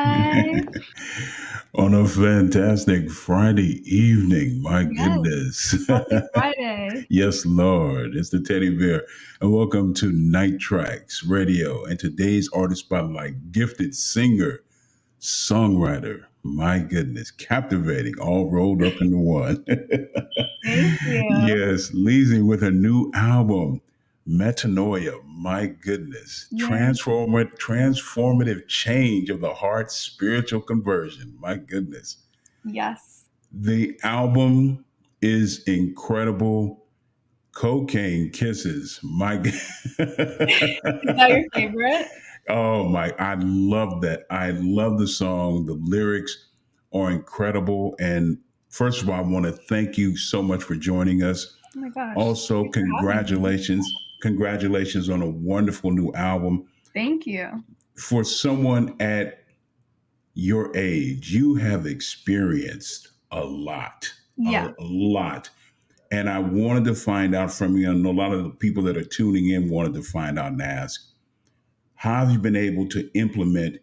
Hi. On a fantastic Friday evening. My Yes, goodness. happy Friday. Yes, Lord. It's the teddy bear. And welcome to Night Traxx Radio. And today's artist spotlight, gifted singer, songwriter. My goodness. Captivating, all rolled up into one. Thank you. Yes, Leezy with her new album, Metanoia. My goodness. Yeah. Transformative change of the heart, spiritual conversion. My goodness. Yes. The album is incredible. Cocaine Kisses. Is that your favorite? Oh my, I love that. I love the song. The lyrics are incredible. And first of all, I want to thank you so much for joining us. Oh my gosh. Also, Thanks for having me. congratulations. Congratulations on a wonderful new album. Thank you. For someone at your age, you have experienced a lot, a Yeah. lot. And I wanted to find out from you, and a lot of the people that are tuning in wanted to find out and ask, how have you been able to implement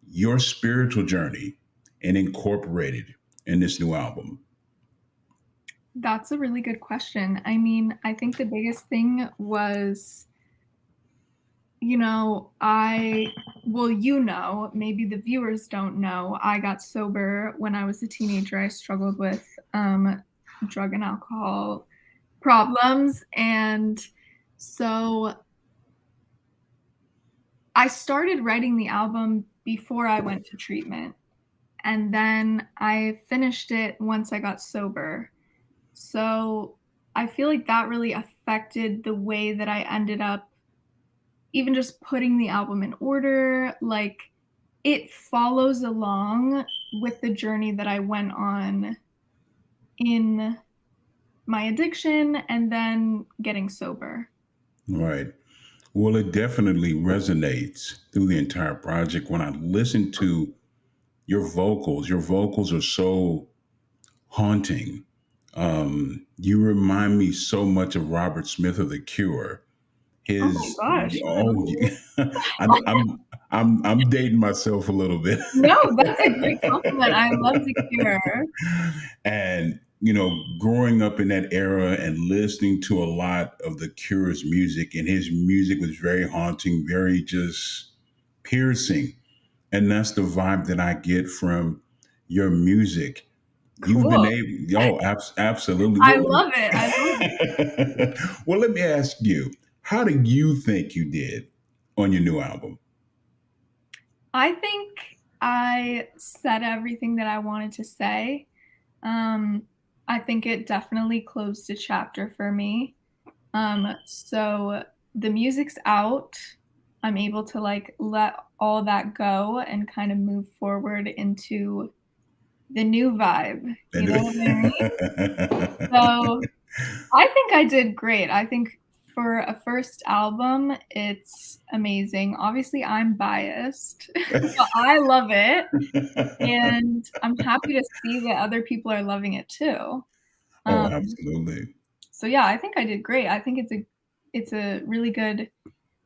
your spiritual journey and incorporate it in this new album? That's a really good question. I mean, I think the biggest thing was, maybe the viewers don't know, I got sober when I was a teenager. I struggled with drug and alcohol problems. And so I started writing the album before I went to treatment, and then I finished it once I got sober. So I feel like that really affected the way that I ended up even just putting the album in order. Like, it follows along with the journey that I went on in my addiction and then getting sober. Right. Well, it definitely resonates through the entire project. When I listen to your vocals are so haunting. You remind me so much of Robert Smith of The Cure. Oh my His gosh, oh, really? I'm I'm I'm dating myself a little bit. No, that's a great compliment. I love The Cure. And growing up in that era and listening to a lot of The Cure's music, and his music was very haunting, very just piercing. And that's the vibe that I get from your music. You've been Cool. able, oh, absolutely. I Well, love it. I love it. well, let me ask you, how do you think you did on your new album? I think I said everything that I wanted to say. Um, I think it definitely closed a chapter for me. So the music's out. I'm able to like let all that go and kind of move forward into the new vibe. You know what I mean? So I think I did great. I think for a first album, it's amazing. Obviously, I'm biased, but I love it, and I'm happy to see that other people are loving it too. Oh, Um, absolutely. so yeah, I think I did great. I think it's a really good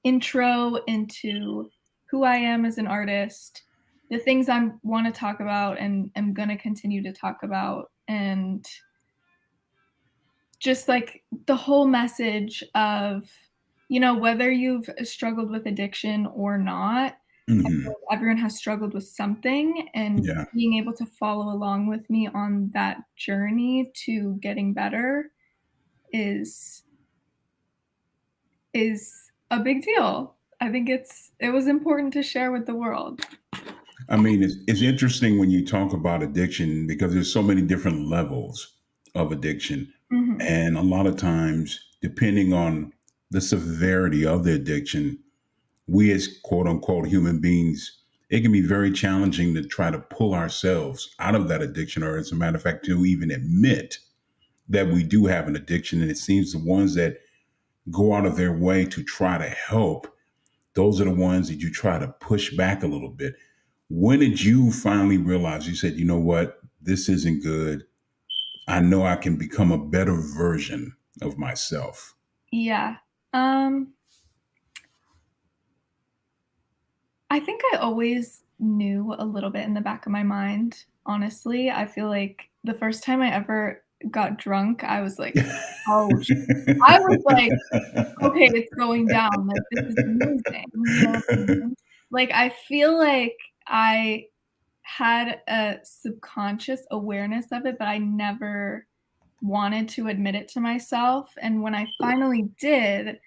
intro into who I am as an artist, the things I want to talk about and am gonna continue to talk about, and just like the whole message of, whether you've struggled with addiction or not, I feel Hmm. like everyone has struggled with something, and Yeah. being able to follow along with me on that journey to getting better is is a big deal. I think it was important to share with the world. I mean, it's interesting when you talk about addiction because there's so many different levels of addiction. Mhm. And a lot of times, depending on the severity of the addiction, we as quote unquote human beings, it can be very challenging to try to pull ourselves out of that addiction, or as a matter of fact, to even admit that we do have an addiction. And it seems the ones that go out of their way to try to help, those are the ones that you try to push back a little bit. When did you finally realize, you said, you know what, this isn't good? I know I can become a better version of myself. Yeah. Um, I think I always knew a little bit in the back of my mind, honestly. I feel like the first time I ever got drunk, I was like, "Oh, sh" I was like, "Okay, it's going down, like, this is amazing." You know what I mean? Like, I feel like I had a subconscious awareness of it, but I never wanted to admit it to myself, and when I finally did,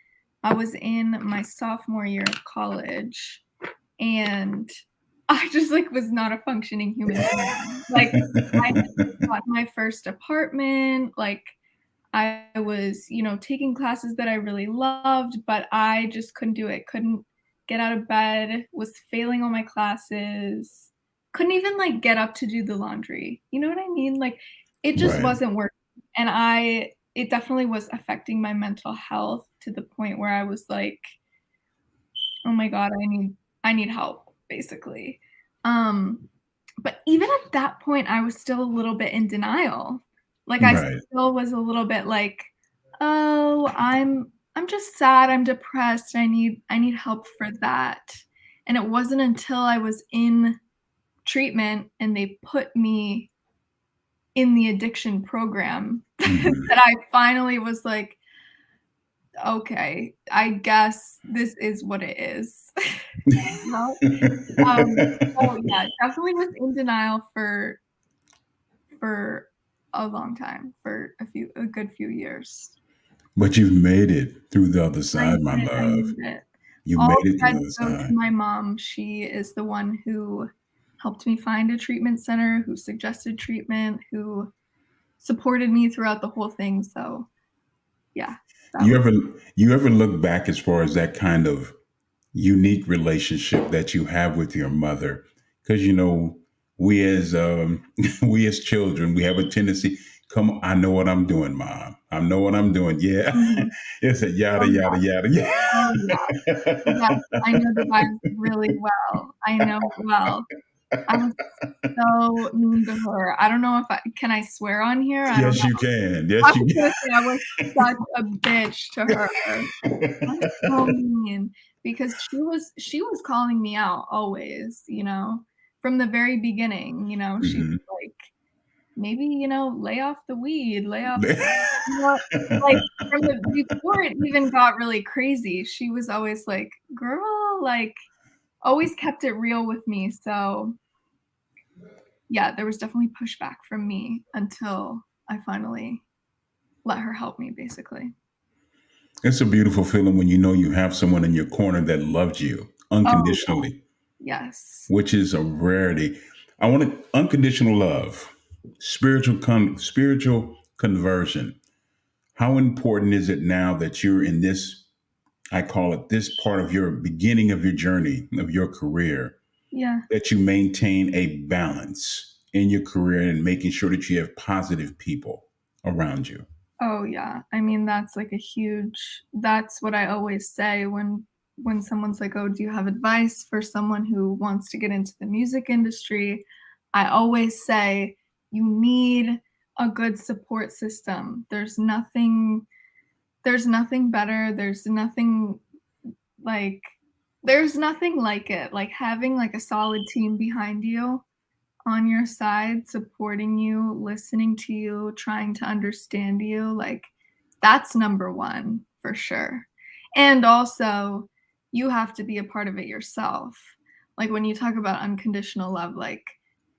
I was in my sophomore year of college, and I just, like, was not a functioning human being. Like, I had just gotten my first apartment, like, I was, taking classes that I really loved, but I just couldn't do it, couldn't get out of bed, was failing all my classes, couldn't even, like, get up to do the laundry, you know what I mean? Like, it just Right. wasn't working, and it definitely was affecting my mental health to the point where I was like, "Oh my god, I need help," basically. Um, but even at that point, I was still a little bit in denial. Like, I Right. still was a little bit like, "Oh, I'm just sad, I'm depressed, I need help for that." And it wasn't until I was in treatment and they put me in the addiction program that Mhm. I finally was like, "Okay, I guess this is what it is." You know? So yeah, definitely was in denial for a long time, for a good few years. But you've made it through the other I side, my did, I love. made it. You All made it through the credit other go to side. my mom. She is the one who helped me find a treatment center, who suggested treatment, who supported me throughout the whole thing, so yeah, that You was ever you ever look back as far as that kind of unique relationship that you have with your mother? Because we as we as children, we have a tendency. Come, on, I know what I'm doing, mom. I know what I'm doing. Yeah, mhm. it's a yada Oh, yada yeah. yada. Oh, yeah. Yes, I know the vibes really well. I know it well. I was so mean to her. I don't know if I swear on here? I don't Yes, you know. can. I Yes, you was can. gonna say I was such a bitch to her. I was so mean because she was calling me out always, from the very beginning, she was Mhm. like, "Maybe, lay off the weed, lay off." You know, like, from the before it even got really crazy, she was always like, "Girl," like, always kept it real with me, so yeah, there was definitely pushback from me until I finally let her help me, basically. It's a beautiful feeling when you know you have someone in your corner that loves you Oh, unconditionally, yes. which is a rarity. I want unconditional love, spiritual conversion. How important is it now that you're in this? I call it this part of your beginning of your journey of your career, Yeah. that you maintain a balance in your career and making sure that you have positive people around you. Oh, yeah. I mean, that's like a huge that's what I always say when someone's like, "Oh, do you have advice for someone who wants to get into the music industry?" I always say, "You need a good support system. There's nothing better, like there's nothing like it, like, having, like, a solid team behind you on your side, supporting you, listening to you, trying to understand you, like, that's number 1 for sure. And also, you have to be a part of it yourself. Like, when you talk about unconditional love, like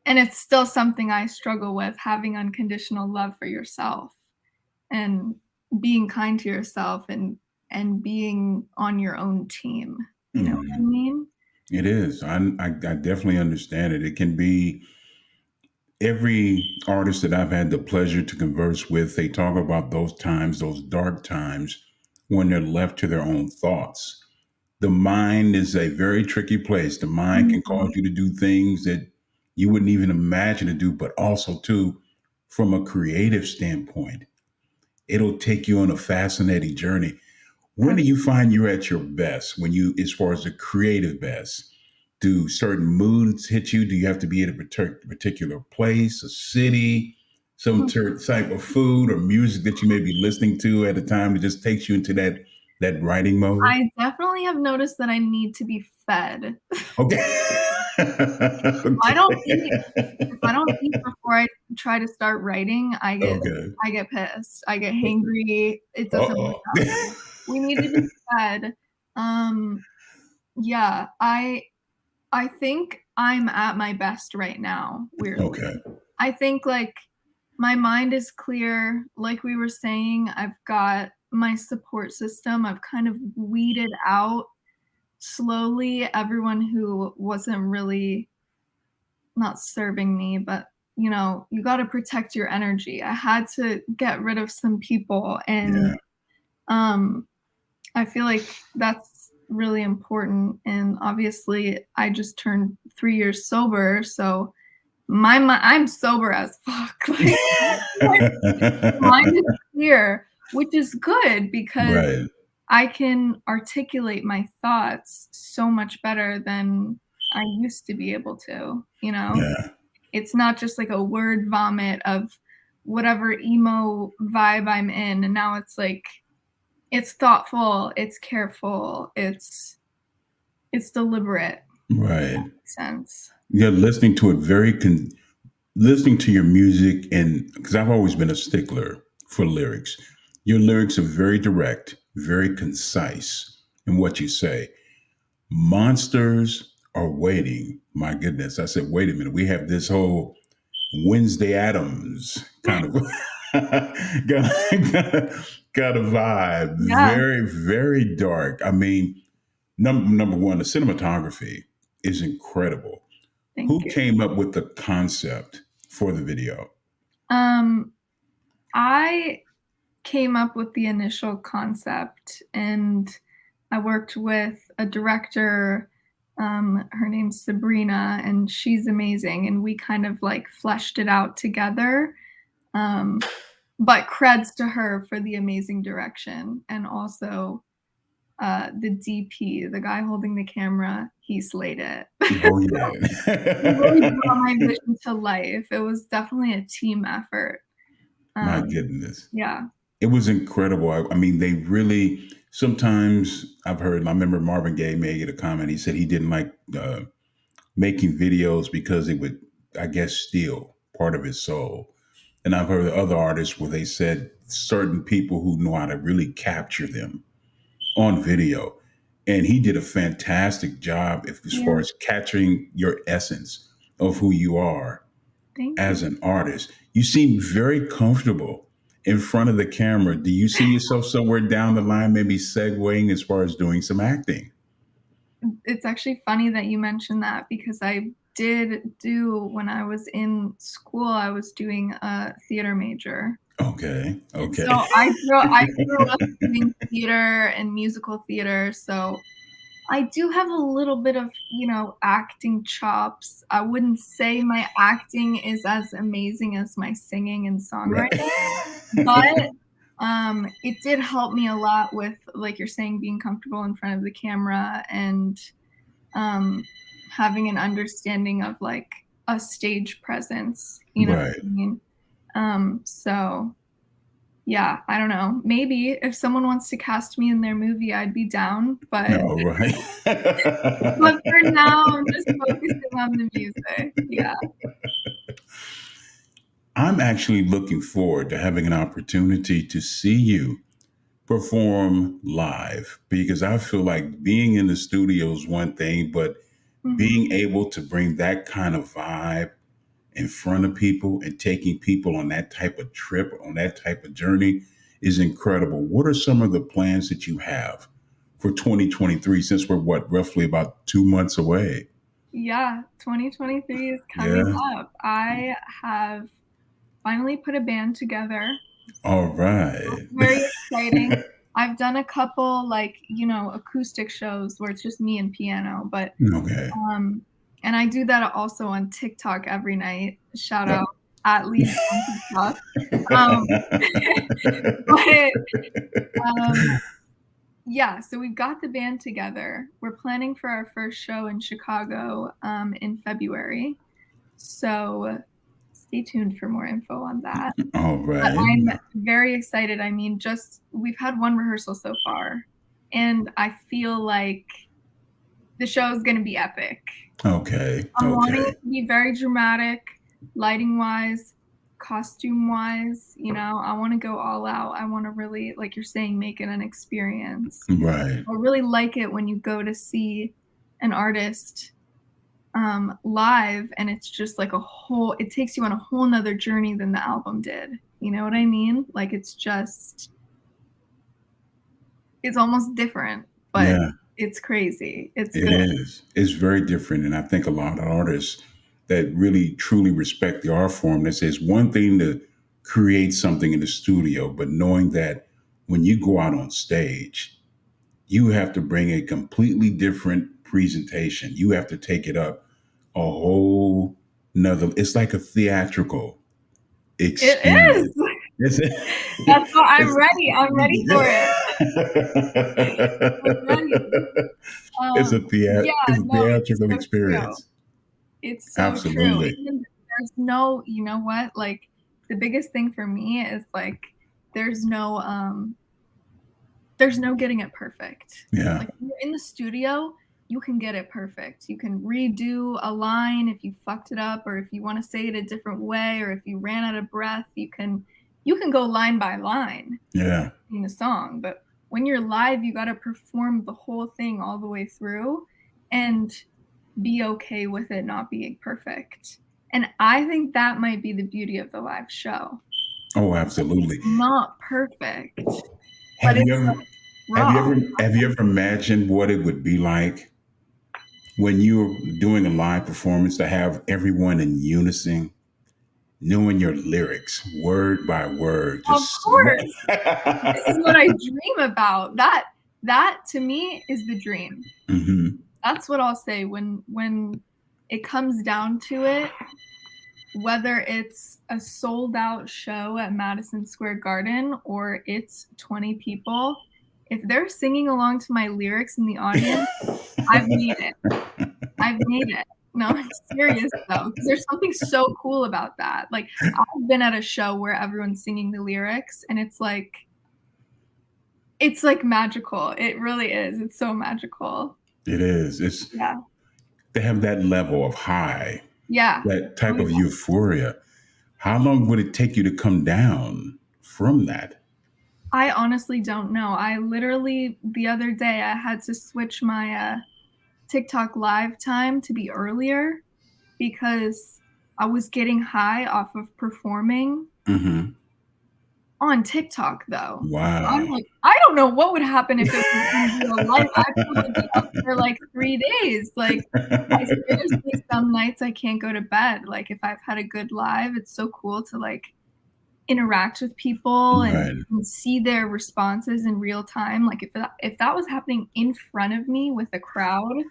and it's still something I struggle with, having unconditional love for yourself and being kind to yourself and being on your own team, you know what I Mhm. mean? It is. I definitely understand it. It can be every artist that I've had the pleasure to converse with, they talk about those times, those dark times when they're left to their own thoughts. The mind is a very tricky place. The mind can cause Mhm. you to do things that you wouldn't even imagine to do, but also, too, from a creative standpoint, it'll take you on a fascinating journey. When do you find you're at your best? When you, as far as the creative best, do certain moods hit you? Do you have to be at a particular place, a city, some type of food or music that you may be listening to at a time that just takes you into that writing mode? I definitely have noticed that I need to be fed. Okay. I don't Okay. eat. If I don't eat before I try to start writing, Okay. I get pissed. I get hangry. It doesn't work Uh-oh. out. We need to be fed. Um, yeah, I think I'm at my best right now, weirdly. Okay. I think like my mind is clear. Like we were saying, I've got my support system. I've kind of weeded out slowly everyone who wasn't really not serving me, but you know, you got to protect your energy. I had to get rid of some people and Yeah. um I feel like that's really important. And obviously, I just turned 3 years sober, so I'm sober as fuck. Like my mind is clear, which is good because Right. I can articulate my thoughts so much better than I used to be able to, you know? Yeah. It's not just like a word vomit of whatever emo vibe I'm in, and now it's like it's thoughtful, it's careful, it's deliberate. Right. Makes sense. Yeah, listening to it listening to your music, and because I've always been a stickler for lyrics. Your lyrics are very direct, very concise in what you say. Monsters are waiting. My goodness. I said, wait a minute. We have this whole Wednesday Adams kind of got a vibe. Yeah, Very, very dark. I mean, number one, the cinematography is incredible. thank Who you. came up with the concept for the video? Um, I came up with the initial concept and I worked with a director, her name's Sabrina, and she's amazing, and we kind of, like, fleshed it out together, um, but creds to her for the amazing direction, and also, the DP, the guy holding the camera, he slayed it. Oh He really brought yeah. my vision to life. It was definitely a team effort. My Um, goodness. yeah. It was incredible. I mean, they really, sometimes I've heard, I remember Marvin Gaye made a comment. He said he didn't like making videos because it would, I guess, steal part of his soul. And I've heard other artists where they said certain people who know how to really capture them on video. And he did a fantastic job as Yeah, far as capturing your essence of who you are thank you. as an artist. You seem very comfortable in front of the camera. Do you see yourself somewhere down the line, maybe segueing as far as doing some acting? It's actually funny that you mentioned that because I did do when I was in school, I was doing a theater major. Okay. And Okay. so I grew up doing theater and musical theater, so I do have a little bit of, you know, acting chops. I wouldn't say my acting is as amazing as my singing and Right. songwriting, but, it did help me a lot with, like you're saying, being comfortable in front of the camera and, um, having an understanding of, like, a stage presence, you know Right. what I mean? So, yeah, I don't know. Maybe if someone wants to cast me in their movie, I'd be down, No, right. but for now, I'm just focusing on the music. Yeah. I'm actually looking forward to having an opportunity to see you perform live because I feel like being in the studio is one thing, but Mhm. being able to bring that kind of vibe in front of people and taking people on that type of trip, on that type of journey is incredible. What are some of the plans that you have for 2023 since we're what, roughly about 2 months away? Yeah, 2023 is coming Yeah. up. I have finally put a band together. All That's right. very exciting. I've done a couple, like, you know, acoustic shows where it's just me and piano, but, Okay. um and I do that also on TikTok every night. Shout Uh, out at Leezy on TikTok. Um, but, um yeah, so we've got the band together. We're planning for our first show in Chicago, in February. So stay tuned for more info on that. All But right. I'm very excited. I mean, just we've had one rehearsal so far, and I feel like the show is gonna be epic. Okay. I'm wanting Okay. it to be very dramatic, lighting wise, costume wise. I want to go all out. I want to really, like you're saying, make it an experience. Right. I really like it when you go to see an artist live and it's just like it takes you on a whole nother journey than the album did. You know what I mean? Like it's almost different, but Yeah. it's crazy. It's It good. is. It's very different. And I think a lot of artists that really truly respect the art form, that says one thing to create something in the studio, but knowing that when you go out on stage, you have to bring a completely different presentation. You have to take it up a whole nother, it's like a theatrical It is. experience. It's, That's why I'm it's, ready. I'm ready for it. I'm ready. Yeah, it's a no, it's theatrical so true. experience. It's so true. Absolutely. Even there's no, you know what? Like the biggest thing for me is like there's no um there's no getting it perfect. Yeah. Like when you're in the studio, you can get it perfect. You can redo a line if you fucked it up or if you want to say it a different way or if you ran out of breath, you can go line by line Yeah. in the song, but when you're live, you got to perform the whole thing all the way through and be okay with it not being perfect. And I think that might be the beauty of the live show. Oh, It's absolutely. not perfect, but Have you it's ever like raw. have you ever imagined what it would be like when you're doing a live performance to have everyone in unison, knowing your lyrics word by word, Of just course, this is what I dream about. That to me is the dream. hmm That's what I'll say when it comes down to it. Whether it's a sold out show at Madison Square Garden or it's 20 people, if they're singing along to my lyrics in the audience, I've made it. I've made it. No, I'm serious though, because there's something so cool about that. Like, I've been at a show where everyone's singing the lyrics and it's like magical. It really is. It's so magical. It is. It's Yeah. they have that level of high, Yeah. that Oh, type of yeah. euphoria. How long would it take you to come down from that? I honestly don't know. I literally the other day I had to switch my TikTok live time to be earlier because I was getting high off of performing hmm on TikTok though. I'm Wow. like, I don't know what would happen if it was in real life. I'd probably be up for like 3 days. Like I seriously, some nights I can't go to bed. Like if I've had a good live, it's so cool to like interact with people Right. and see their responses in real time. Like if that was happening in front of me with a crowd,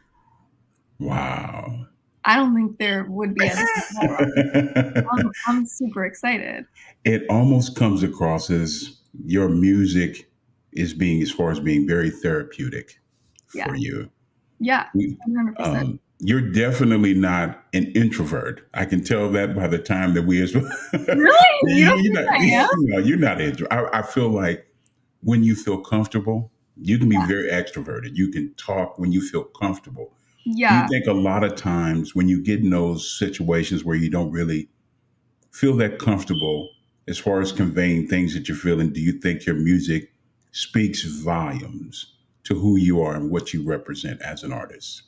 Wow. I don't think there would be anything better. I'm super excited. It almost comes across as your music is being, as far as being very therapeutic for Yeah. you. Yeah. 100%. You're definitely not an introvert. I can tell that by the time that we. Really? You don't You're think not. I am? You're not introvert. I feel like when you feel comfortable, you can be very extroverted. You can talk when you feel comfortable. Do you Yeah. think a lot of times when you get in those situations where you don't really feel that comfortable as far as conveying things that you're feeling, do you think your music speaks volumes to who you are and what you represent as an artist?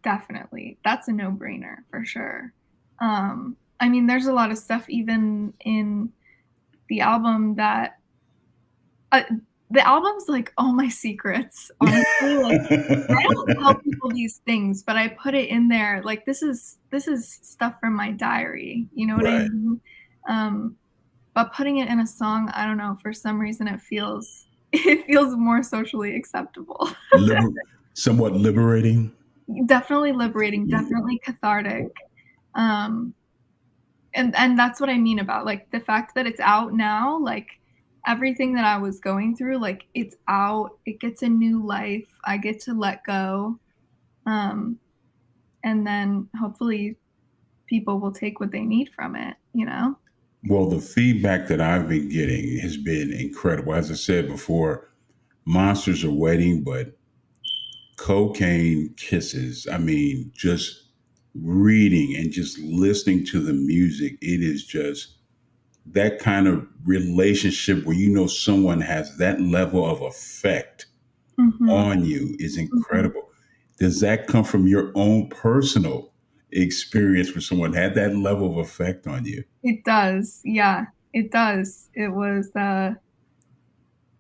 Definitely. That's a no-brainer for sure. I mean, there's a lot of stuff even in the album that uh, the album's like all my secrets, honestly. Like I don't tell people these things, but I put it in there. Like this is stuff from my diary. You know what I Right. mean? Um, but putting it in a song, I don't know, for some reason it feels it feels more socially acceptable. Liber- Somewhat liberating. Definitely liberating, definitely cathartic. Um, and that's what I mean about like the fact that it's out now, like everything that I was going through, like it's out, it gets a new life. I get to let go. Um, and then hopefully people will take what they need from it? Well, the feedback that I've been getting has been incredible. As I said before, monsters are waiting, but Cocaine Kisses. I mean, just reading and just listening to the music, it is just that kind of relationship where you know someone has that level of effect Mhm, on you is mhm. incredible. Does that come from your own personal experience where someone had that level of effect on you? It does, yeah, it does. It was,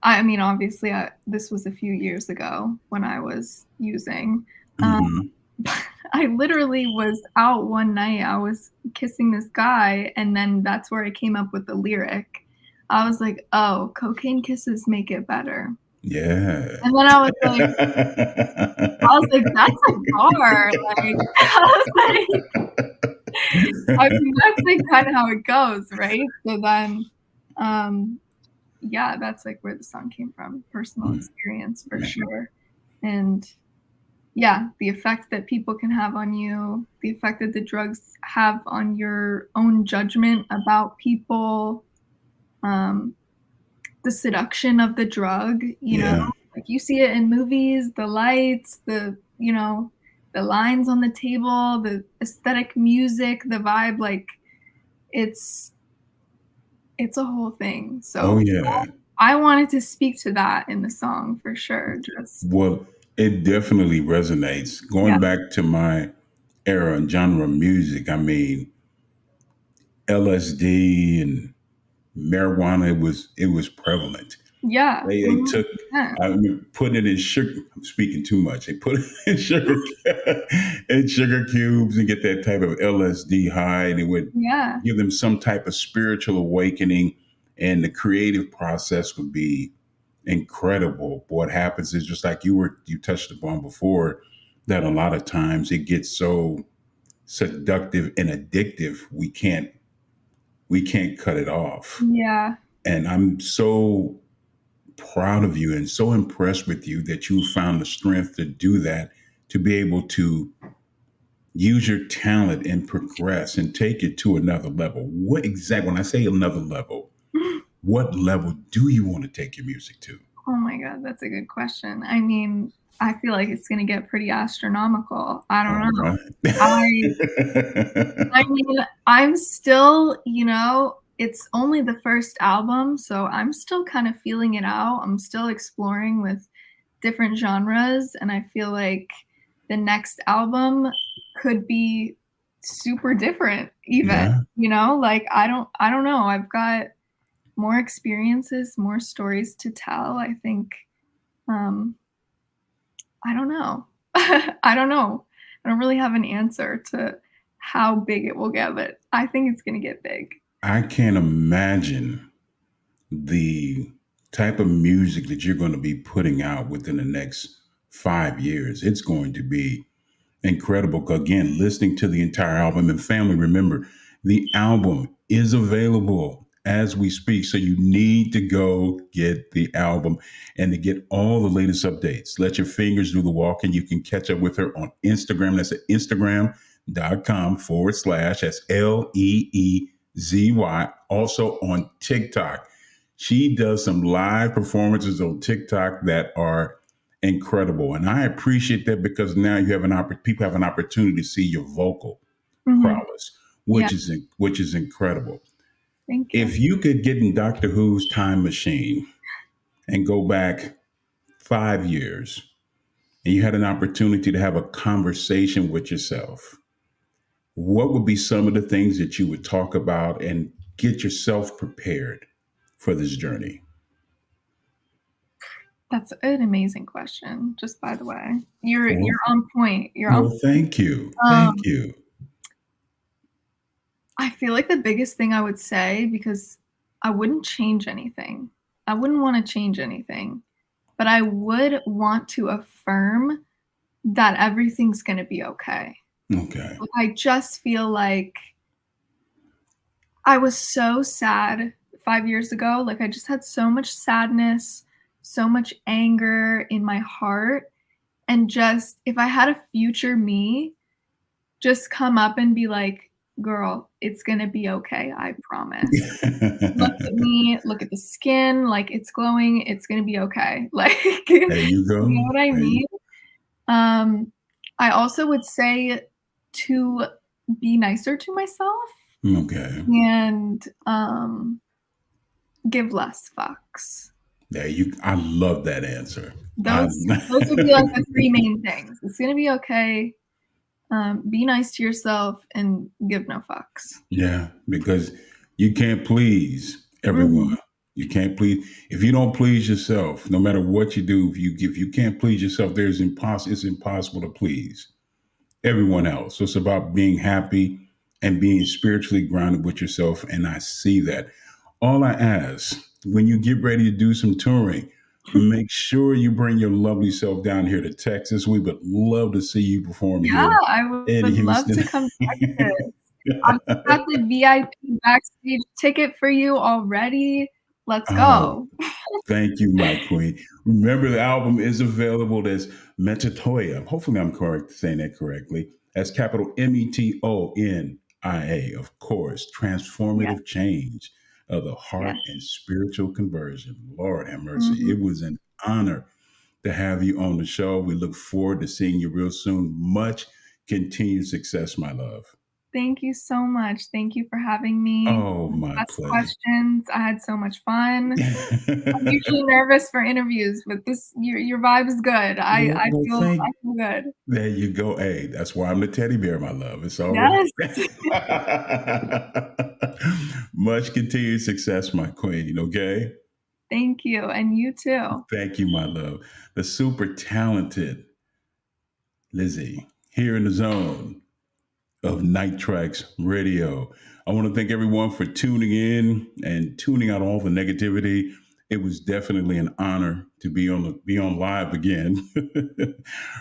I mean, obviously, this was a few years ago when I was using. Um, Hmm. I literally was out one night, I was kissing this guy, and then that's where I came up with the lyric. I was like, "Oh, cocaine kisses make it better." Yeah. And then I was like, "That's a bar," like, I was like I mean, that's, like, kinda how it goes, right? So then, um, yeah, that's, like, where the song came from, personal Mm, experience for man. sure, and yeah, the effect that people can have on you, the effect that the drugs have on your own judgment about people, um, the seduction of the drug, Yeah. like, you see it in movies, the lights, the lines on the table, the aesthetic music, the vibe, like, it's it's a whole thing, Oh so yeah. I wanted to speak to that in the song for sure, just Well, it definitely resonates. yeah, Going back to my era and genre of music, I mean, LSD and marijuana it was prevalent. yeah, They took 100%. I mean putting it in sugar. I'm speaking too much. They put it in sugar in sugar cubes and get that type of LSD high, and it would Yeah, give them some type of spiritual awakening, and the creative process would be incredible. What happens is just like you touched upon before, that a lot of times it gets so seductive and addictive we can't cut it off. yeah. And I'm so proud of you and so impressed with you that you found the strength to do that, to be able to use your talent and progress and take it to another level. What exactly, when I say another level, what level do you want to take your music to? Oh my god, that's a good question. I mean, I feel like it's gonna get pretty astronomical. I don't All know. right. I mean, I'm still, it's only the first album, so I'm still kind of feeling it out. I'm still exploring with different genres, and I feel like the next album could be super different even, Yeah, Like, I don't know. I've got more experiences, more stories to tell. I think, um I don't know. I don't know. I don't really have an answer to how big it will get, but I think it's gonna get big. I can't imagine the type of music that you're going to be putting out within the next 5 years. It's going to be incredible. Again, listening to the entire album, and family, remember, the album is available as we speak. So you need to go get the album and to get all the latest updates. Let your fingers do the walking. You can catch up with her on Instagram. That's at Instagram.com/, that's Leezy. Also on TikTok. She does some live performances on TikTok that are incredible, and I appreciate that because now people have an opportunity to see your vocal Mhm. prowess, Yeah, which is incredible. thank you. If you could get in Doctor Who's time machine and go back 5 years, and you had an opportunity to have a conversation with yourself, what would be some of the things that you would talk about and get yourself prepared for this journey? That's an amazing question, just by the way. You're Well, on point, you're on well, thank you, thank um, you. I feel like the biggest thing I would say, because I wouldn't change anything. I wouldn't wanna change anything, but I would want to affirm that everything's gonna be okay. Okay. Like, I just feel like I was so sad 5 years ago, like, I just had so much sadness, so much anger in my heart, and just if I had a future me, just come up and be like, "Girl, it's gonna be okay, I promise. Look at me, look at the skin, like, it's glowing, it's gonna be okay." Like, you There you know go. what I There you mean? Um, I also would say to be nicer to myself Okay. and, give less fucks. Yeah, I love that answer. I Those would be, like, the 3 main things. It's gonna be okay, be nice to yourself, and give no fucks. Yeah, because you can't please everyone. Mhm. You can't please if you don't please yourself, no matter what you do, if you can't please yourself, it's impossible to please everyone else. So it's about being happy and being spiritually grounded with yourself. And I see that. All I ask when you get ready to do some touring, make sure you bring your lovely self down here to Texas. We would love to see you perform Yeah, here I in would love Houston. to come to Texas. I've got the VIP backstage ticket for you already. Let's Oh, go. thank you, my queen. Remember, the album is available as Metatoia. Hopefully, I'm correct saying that correctly. As capital Metonia, of course. Yes, Transformative change of the yes. heart and spiritual conversion. Lord have mercy. Mhm. It was an honor to have you on the show. We look forward to seeing you real soon. Much continued success, my love. Thank you so much. Thank you for having me. Oh, my Best pleasure. questions. I had so much fun. I'm usually nervous for interviews, but this your vibe is good. I Well, feel thank I feel good. There you go. Hey, that's why I'm the teddy bear, my love. It's all right. Yes. Much continued success, my queen. Okay. Thank you, and you too. Thank you, my love. The super talented Lizzie here in the zone of Night Tracks Radio. I want to thank everyone for tuning in and tuning out all the negativity. It was definitely an honor to be on live again.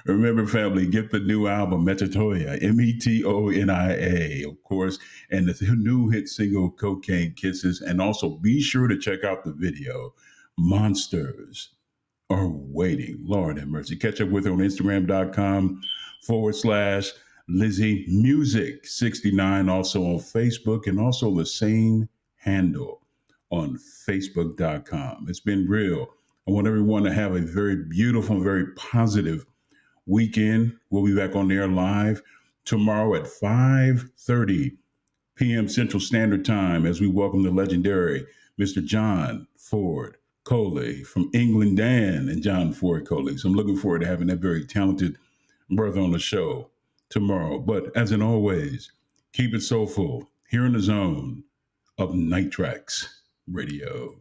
Remember, family, get the new album Metanoia, Metonia, of course, and the new hit single Cocaine Kisses. And also be sure to check out the video Monsters are waiting. Lord have mercy. Catch up with her on Instagram.com/. Lizzie Music 69, also on Facebook, and also the same handle on Facebook.com. It's been real. I want everyone to have a very beautiful, very positive weekend. We'll be back on the air live tomorrow at 5:30 p.m. Central Standard Time as we welcome the legendary Mr. John Ford Coley from England, Dan and John Ford Coley. So I'm looking forward to having that very talented brother on the show tomorrow. But as in always, keep it soulful here in the zone of Night Tracks Radio.